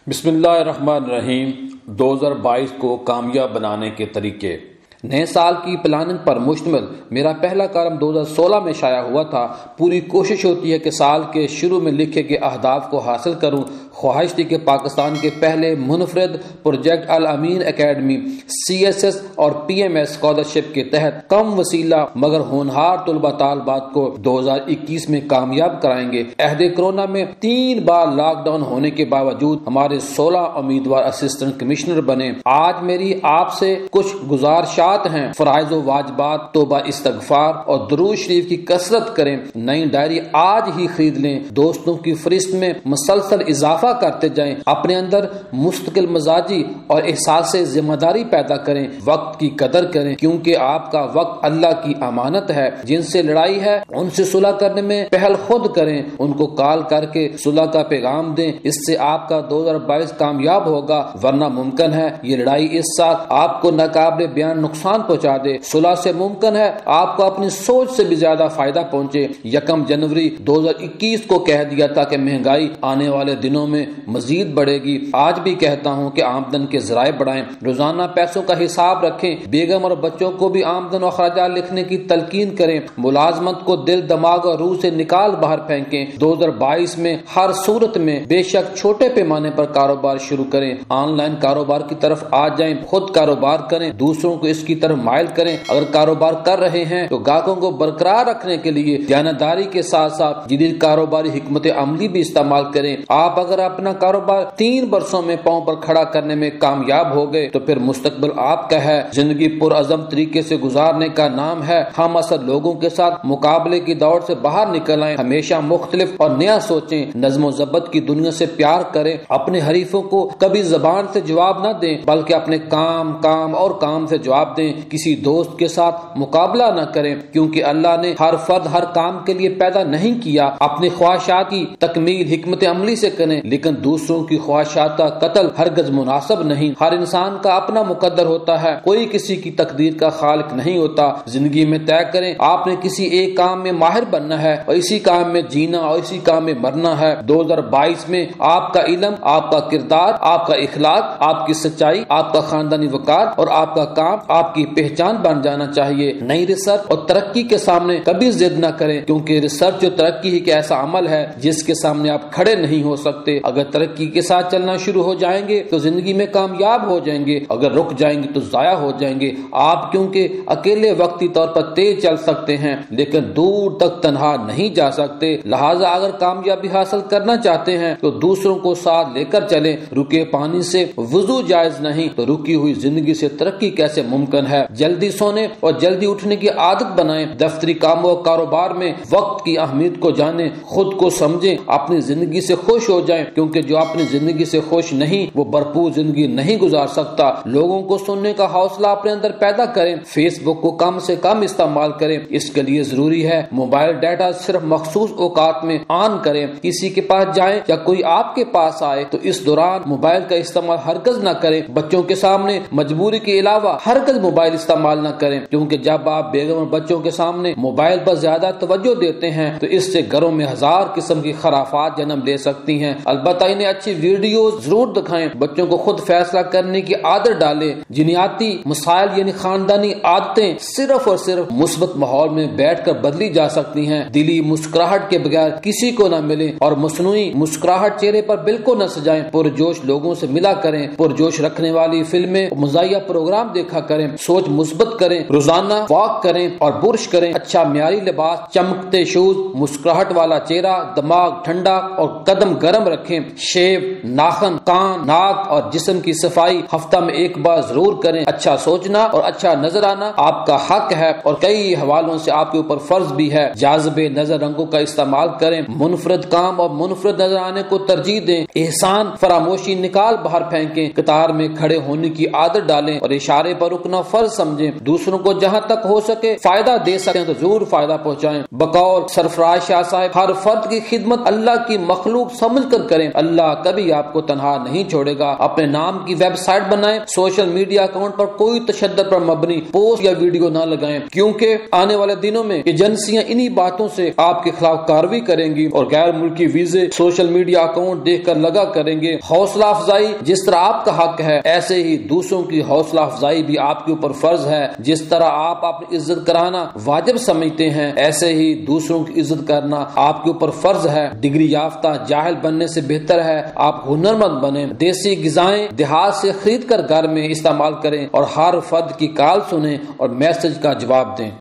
بسم اللہ الرحمن الرحیم۔ 2022 کو کامیاب بنانے کے طریقے۔ نئے سال کی پلاننگ پر مشتمل میرا پہلا کالم 2016 میں شائع ہوا تھا۔ پوری کوشش ہوتی ہے کہ سال کے شروع میں لکھے گئے اہداف کو حاصل کروں۔ خواہش تھی کہ پاکستان کے پہلے منفرد پروجیکٹ الامین اکیڈمی CSS اور PMS اسکالرشپ کے تحت کم وسیلہ مگر ہونہار طلبہ طالبات کو 2021 میں کامیاب کرائیں گے۔ عہد کرونا میں 3 بار لاک ڈاؤن ہونے کے باوجود ہمارے 16 امیدوار اسسٹنٹ کمشنر بنے۔ آج میری آپ سے کچھ گزارشات ہیں۔ فرائض و واجبات، توبہ استغفار اور درود شریف کی کثرت کریں۔ نئی ڈائری آج ہی خرید لیں۔ دوستوں کی فہرست میں مسلسل اضافہ کرتے جائیں۔ اپنے اندر مستقل مزاجی اور احساس ذمہ داری پیدا کریں۔ وقت کی قدر کریں کیونکہ آپ کا وقت اللہ کی امانت ہے۔ جن سے لڑائی ہے ان سے صلح کرنے میں پہل خود کریں۔ ان کو کال کر کے صلح کا پیغام دیں۔ اس سے آپ کا 2022 کامیاب ہوگا، ورنہ ممکن ہے یہ لڑائی اس سال آپ کو ناقابل بیان نقصان پہنچا دے۔ صلح سے ممکن ہے آپ کو اپنی سوچ سے بھی زیادہ فائدہ پہنچے۔ 1 جنوری 2021 کو کہہ دیا تھا کہ مہنگائی آنے والے دنوں میں مزید بڑھے گی۔ آج بھی کہتا ہوں کہ آمدن کے ذرائع بڑھائیں، روزانہ پیسوں کا حساب رکھیں، بیگم اور بچوں کو بھی آمدن و اخراجات لکھنے کی تلقین کریں، ملازمت کو دل دماغ اور روح سے نکال باہر پھینکیں۔ 2022 میں ہر صورت میں بے شک چھوٹے پیمانے پر کاروبار شروع کریں، آن لائن کاروبار کی طرف آ جائیں، خود کاروبار کریں، دوسروں کو اس کی طرف مائل کریں۔ اگر کاروبار کر رہے ہیں تو گاہکوں کو برقرار رکھنے کے لیے دیانتداری کے ساتھ ساتھ جدید کاروباری حکمت عملی بھی استعمال کریں۔ آپ اگر اپنا کاروبار 3 برسوں میں پاؤں پر کھڑا کرنے میں کامیاب ہو گئے تو پھر مستقبل آپ کا ہے۔ زندگی پرعزم طریقے سے گزارنے کا نام ہے۔ ہم اصل لوگوں کے ساتھ مقابلے کی دوڑ سے باہر نکل آئیں، ہمیشہ مختلف اور نیا سوچیں، نظم و ضبط کی دنیا سے پیار کریں، اپنے حریفوں کو کبھی زبان سے جواب نہ دیں بلکہ اپنے کام سے جواب دیں۔ کسی دوست کے ساتھ مقابلہ نہ کریں کیونکہ اللہ نے ہر فرد ہر کام کے لیے پیدا نہیں کیا۔ اپنی خواہشات کی تکمیل حکمت عملی سے کریں لیکن دوسروں کی خواہشات کا قتل ہرگز مناسب نہیں۔ ہر انسان کا اپنا مقدر ہوتا ہے، کوئی کسی کی تقدیر کا خالق نہیں ہوتا۔ زندگی میں طے کریں آپ نے کسی ایک کام میں ماہر بننا ہے اور اسی کام میں جینا اور اسی کام میں مرنا ہے۔ 2022 میں آپ کا علم، آپ کا کردار، آپ کا اخلاق، آپ کی سچائی، آپ کا خاندانی وقار اور آپ کا کام آپ کی پہچان بن جانا چاہیے۔ نئی ریسرچ اور ترقی کے سامنے کبھی ضد نہ کریں کیونکہ ریسرچ اور ترقی ہی ایک ایسا عمل ہے جس کے سامنے آپ کھڑے نہیں ہو سکتے۔ اگر ترقی کے ساتھ چلنا شروع ہو جائیں گے تو زندگی میں کامیاب ہو جائیں گے، اگر رک جائیں گے تو ضائع ہو جائیں گے۔ آپ کیونکہ اکیلے وقتی طور پر تیز چل سکتے ہیں لیکن دور تک تنہا نہیں جا سکتے، لہٰذا اگر کامیابی حاصل کرنا چاہتے ہیں تو دوسروں کو ساتھ لے کر چلیں۔ رکے پانی سے وضو جائز نہیں تو رکی ہوئی زندگی سے ترقی کیسے ممکن ہے؟ جلدی سونے اور جلدی اٹھنے کی عادت بنائیں۔ دفتری کاموں اور کاروبار میں وقت کی اہمیت کو جانیں، خود کو سمجھیں، اپنی زندگی سے خوش ہو جائیں کیونکہ جو اپنی زندگی سے خوش نہیں وہ بھرپور زندگی نہیں گزار سکتا۔ لوگوں کو سننے کا حوصلہ اپنے اندر پیدا کریں۔ فیس بک کو کم سے کم استعمال کریں، اس کے لیے ضروری ہے موبائل ڈیٹا صرف مخصوص اوقات میں آن کریں۔ کسی کے پاس جائیں یا کوئی آپ کے پاس آئے تو اس دوران موبائل کا استعمال ہرگز نہ کریں۔ بچوں کے سامنے مجبوری کے علاوہ ہرگز موبائل استعمال نہ کریں کیونکہ جب آپ بیگم اور بچوں کے سامنے موبائل پر زیادہ توجہ دیتے ہیں تو اس سے گھروں میں 1000 قسم کی خرافات جنم لے سکتی ہیں۔ البتہ انہیں اچھی ویڈیوز ضرور دکھائیں، بچوں کو خود فیصلہ کرنے کی عادت ڈالیں۔ جینیاتی مسائل یعنی خاندانی عادتیں صرف اور صرف مثبت ماحول میں بیٹھ کر بدلی جا سکتی ہیں۔ دلی مسکراہٹ کے بغیر کسی کو نہ ملیں اور مصنوعی مسکراہٹ چہرے پر بالکل نہ سجائیں۔ پرجوش لوگوں سے ملا کریں، پرجوش رکھنے والی فلمیں، مزاحیہ پروگرام دیکھا کریں، سوچ مثبت کریں، روزانہ واک کریں اور برش کریں، اچھا معیاری لباس، چمکتے شوز، مسکراہٹ والا چہرہ، دماغ ٹھنڈا اور قدم گرم رکھیں۔ شیو، ناخن، کان، ناک اور جسم کی صفائی ہفتہ میں 1 بار ضرور کریں۔ اچھا سوچنا اور اچھا نظر آنا آپ کا حق ہے اور کئی حوالوں سے آپ کے اوپر فرض بھی ہے۔ جاذب نظر رنگوں کا استعمال کریں، منفرد کام اور منفرد نظر آنے کو ترجیح دیں۔ احسان فراموشی نکال باہر پھینکیں، قطار میں کھڑے ہونے کی عادت ڈالیں اور اشارے پر رکنا فرض سمجھیں، دوسروں کو جہاں تک ہو سکے فائدہ دے سکتے ہیں تو ضرور فائدہ پہنچائیں۔ بقول سرفراز شاہ صاحب، ہر فرد کی خدمت اللہ کی مخلوق سمجھ کر کریں، اللہ کبھی آپ کو تنہا نہیں چھوڑے گا۔ اپنے نام کی ویب سائٹ بنائیں، سوشل میڈیا اکاؤنٹ پر کوئی تشدد پر مبنی پوسٹ یا ویڈیو نہ لگائیں، کیونکہ آنے والے دنوں میں ایجنسیاں انہی باتوں سے آپ کے خلاف کارروائی کریں گی اور غیر ملکی ویزے سوشل میڈیا اکاؤنٹ دیکھ کر لگا کریں گے۔ حوصلہ افزائی جس طرح آپ کا حق ہے، ایسے ہی دوسروں کی حوصلہ افزائی بھی آپ کے اوپر فرض ہے۔ جس طرح آپ اپنی عزت کرانا واجب سمجھتے ہیں، ایسے ہی دوسروں کی عزت کرنا آپ کے اوپر فرض ہے۔ ڈگری یافتہ جاہل بننے سے بہتر ہے آپ ہنرمند بنیں۔ دیسی غذائیں دیہات سے خرید کر گھر میں استعمال کریں اور ہر فرد کی کال سنیں اور میسج کا جواب دیں۔